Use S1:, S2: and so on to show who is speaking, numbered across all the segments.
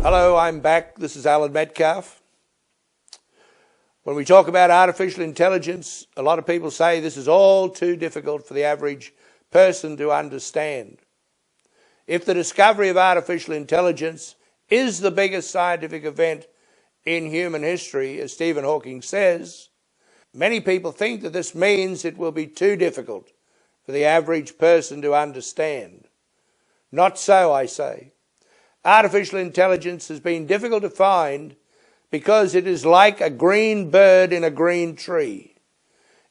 S1: Hello, I'm back. This is Alan Metcalf. When we talk about artificial intelligence, a lot of people say this is all too difficult for the average person to understand. If the discovery of artificial intelligence is the biggest scientific event in human history, as Stephen Hawking says, many people think that this means it will be too difficult for the average person to understand. Not so, I say. Artificial intelligence has been difficult to find because it is like a green bird in a green tree.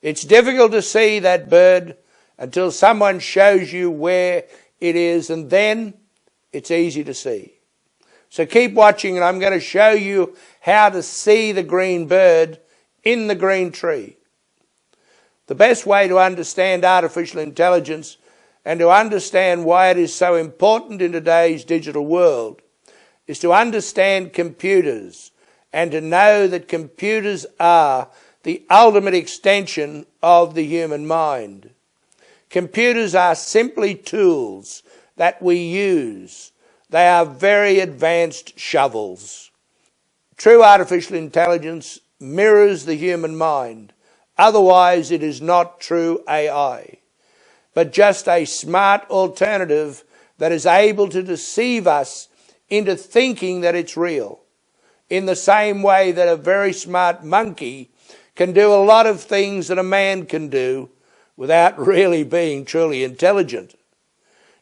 S1: It's difficult to see that bird until someone shows you where it is, and then it's easy to see. So keep watching, and I'm going to show you how to see the green bird in the green tree. The best way to understand artificial intelligence and to understand why it is so important in today's digital world is to understand computers and to know that computers are the ultimate extension of the human mind. Computers are simply tools that we use. They are very advanced shovels. True artificial intelligence mirrors the human mind. Otherwise, it is not true AI, but just a smart alternative that is able to deceive us into thinking that it's real. In the same way that a very smart monkey can do a lot of things that a man can do without really being truly intelligent.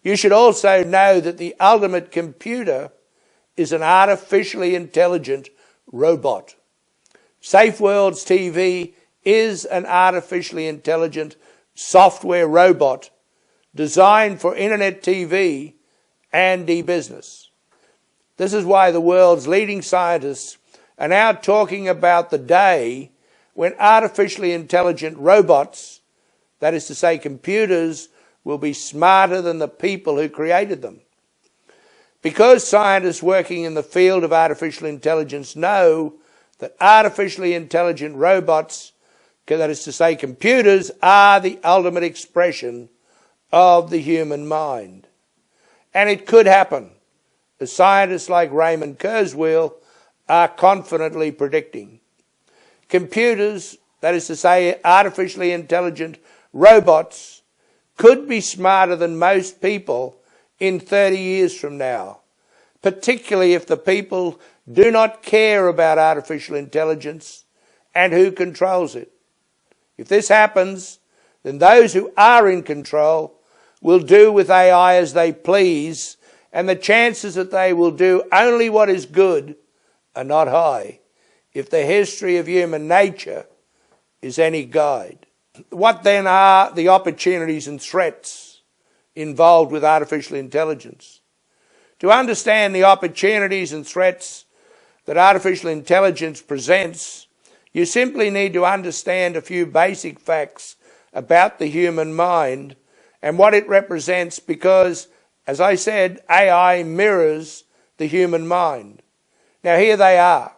S1: You should also know that the ultimate computer is an artificially intelligent robot. Safe Worlds TV is an artificially intelligent software robot designed for internet TV and e-business. This is why the world's leading scientists are now talking about the day when artificially intelligent robots, that is to say computers, will be smarter than the people who created them. Because scientists working in the field of artificial intelligence know that artificially intelligent robots, that is to say computers, are the ultimate expression of the human mind. And it could happen, as scientists like Raymond Kurzweil are confidently predicting. Computers, that is to say artificially intelligent robots, could be smarter than most people in 30 years from now, particularly if the people do not care about artificial intelligence and who controls it. If this happens, then those who are in control will do with AI as they please, and the chances that they will do only what is good are not high, if the history of human nature is any guide. What then are the opportunities and threats involved with artificial intelligence? To understand the opportunities and threats that artificial intelligence presents, you simply need to understand a few basic facts about the human mind and what it represents because, as I said, AI mirrors the human mind. Now here they are.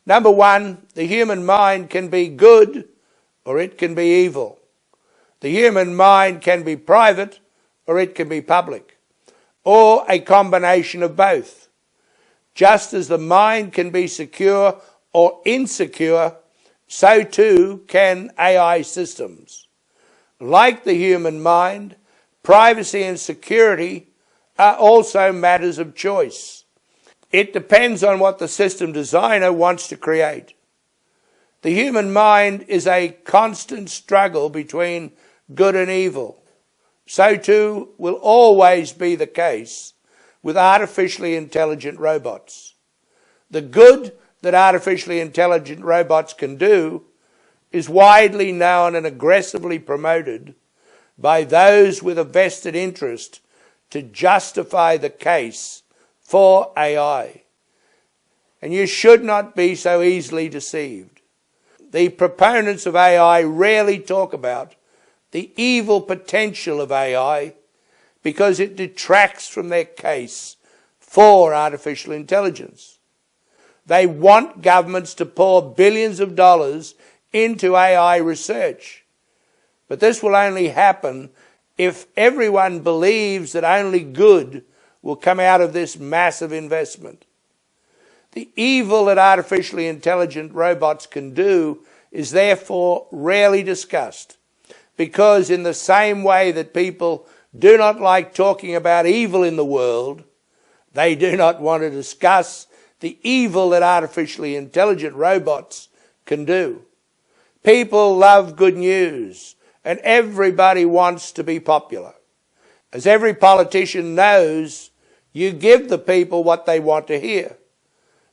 S1: Number one, the human mind can be good or it can be evil. The human mind can be private or it can be public, or a combination of both. Just as the mind can be secure or insecure, so too can AI systems. Like the human mind, privacy and security are also matters of choice. It depends on what the system designer wants to create. The human mind is a constant struggle between good and evil. So too will always be the case with artificially intelligent robots. The good that artificially intelligent robots can do is widely known and aggressively promoted by those with a vested interest to justify the case for AI. And you should not be so easily deceived. The proponents of AI rarely talk about the evil potential of AI because it detracts from their case for artificial intelligence. They want governments to pour billions of dollars into AI research. But this will only happen if everyone believes that only good will come out of this massive investment. The evil that artificially intelligent robots can do is therefore rarely discussed, because in the same way that people do not like talking about evil in the world, they do not want to discuss the evil that artificially intelligent robots can do. People love good news, and everybody wants to be popular. As every politician knows, you give the people what they want to hear.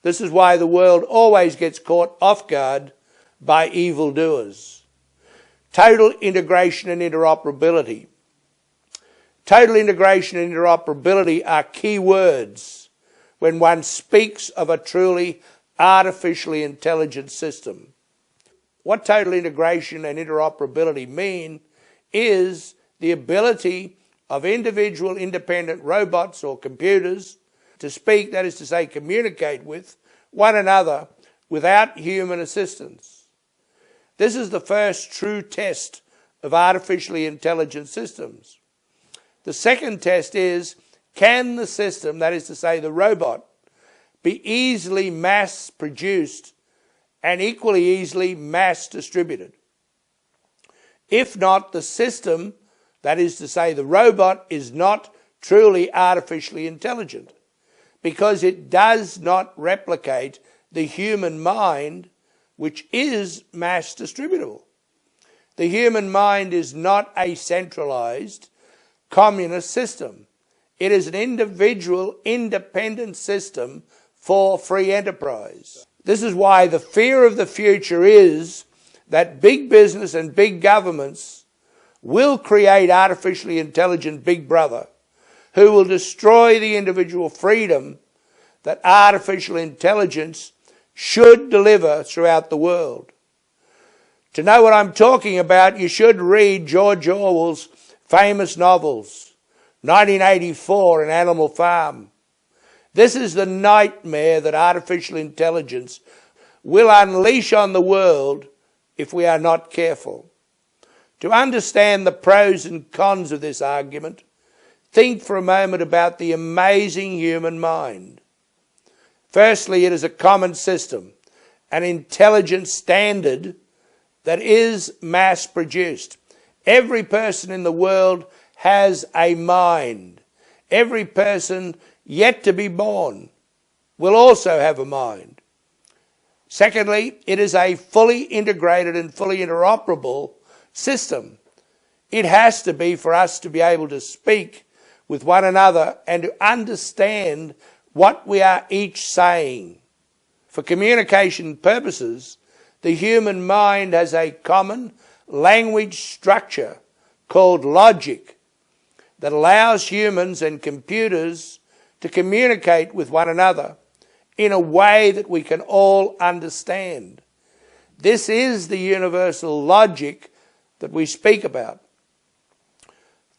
S1: This is why the world always gets caught off guard by evildoers. Total integration and interoperability. Total integration and interoperability are key words when one speaks of a truly artificially intelligent system. What total integration and interoperability mean is the ability of individual independent robots or computers to speak, that is to say, communicate with one another without human assistance. This is the first true test of artificially intelligent systems. The second test is, can the system, that is to say the robot, be easily mass produced and equally easily mass distributed? If not, the system, that is to say the robot, is not truly artificially intelligent, because it does not replicate the human mind, which is mass distributable. The human mind is not a centralized communist system. It is an individual, independent system for free enterprise. This is why the fear of the future is that big business and big governments will create artificially intelligent Big Brother who will destroy the individual freedom that artificial intelligence should deliver throughout the world. To know what I'm talking about, you should read George Orwell's famous novels, 1984 and Animal Farm. This is the nightmare that artificial intelligence will unleash on the world if we are not careful. To understand the pros and cons of this argument, think for a moment about the amazing human mind. Firstly, it is a common system, an intelligent standard that is mass-produced. Every person in the world has a mind. Every person yet to be born will also have a mind. Secondly, it is a fully integrated and fully interoperable system. It has to be for us to be able to speak with one another and to understand what we are each saying. For communication purposes, the human mind has a common language structure called logic that allows humans and computers to communicate with one another in a way that we can all understand. This is the universal logic that we speak about.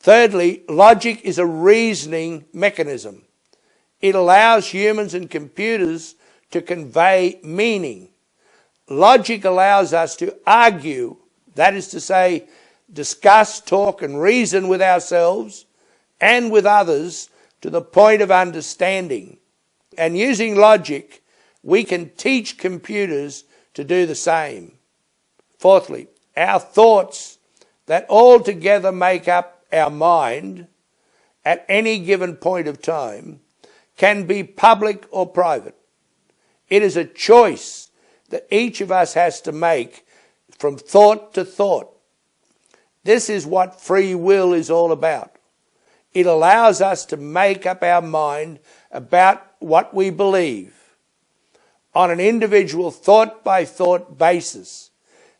S1: Thirdly, logic is a reasoning mechanism. It allows humans and computers to convey meaning. Logic allows us to argue, that is to say, discuss, talk and reason with ourselves and with others to the point of understanding. And using logic, we can teach computers to do the same. Fourthly, our thoughts that altogether make up our mind at any given point of time can be public or private. It is a choice that each of us has to make from thought to thought. This is what free will is all about. It allows us to make up our mind about what we believe on an individual thought-by-thought basis.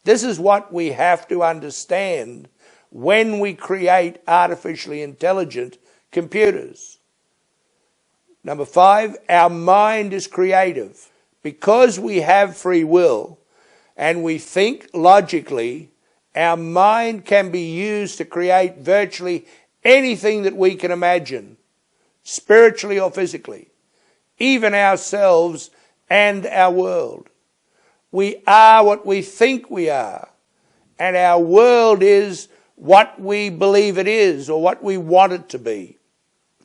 S1: This is what we have to understand when we create artificially intelligent computers. Number 5, our mind is creative. Because we have free will and we think logically, our mind can be used to create virtually anything that we can imagine, spiritually or physically, even ourselves and our world. We are what we think we are, and our world is what we believe it is or what we want it to be.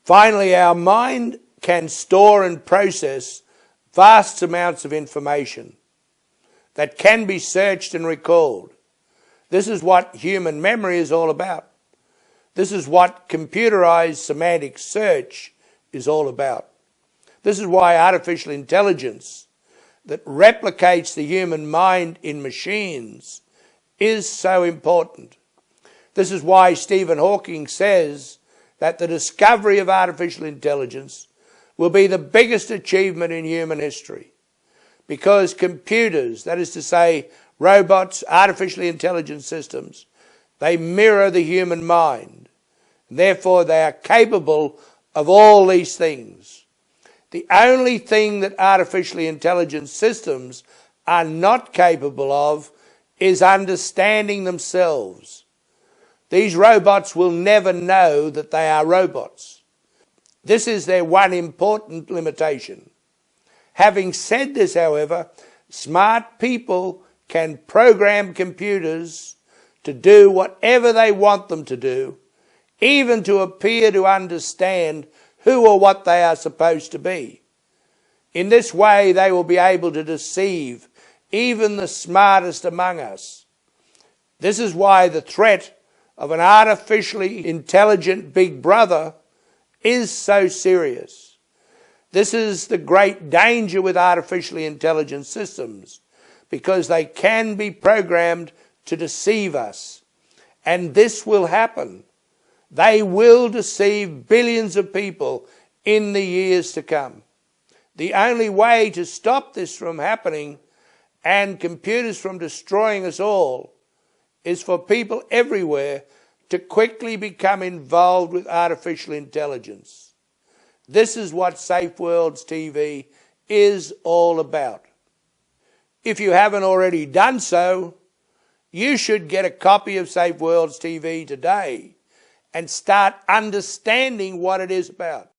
S1: Finally, our mind can store and process vast amounts of information that can be searched and recalled. This is what human memory is all about. This is what computerized semantic search is all about. This is why artificial intelligence that replicates the human mind in machines is so important. This is why Stephen Hawking says that the discovery of artificial intelligence will be the biggest achievement in human history. Because computers, that is to say, robots, artificially intelligent systems, they mirror the human mind. Therefore, they are capable of all these things. The only thing that artificially intelligent systems are not capable of is understanding themselves. These robots will never know that they are robots. This is their one important limitation. Having said this, however, smart people can program computers to do whatever they want them to do, even to appear to understand who or what they are supposed to be. In this way, they will be able to deceive even the smartest among us. This is why the threat of an artificially intelligent big brother is so serious. This is the great danger with artificially intelligent systems, because they can be programmed to deceive us. And this will happen. They will deceive billions of people in the years to come. The only way to stop this from happening and computers from destroying us all is for people everywhere to quickly become involved with artificial intelligence. This is what Safe Worlds TV is all about. If you haven't already done so, you should get a copy of Safe Worlds TV today and start understanding what it is about.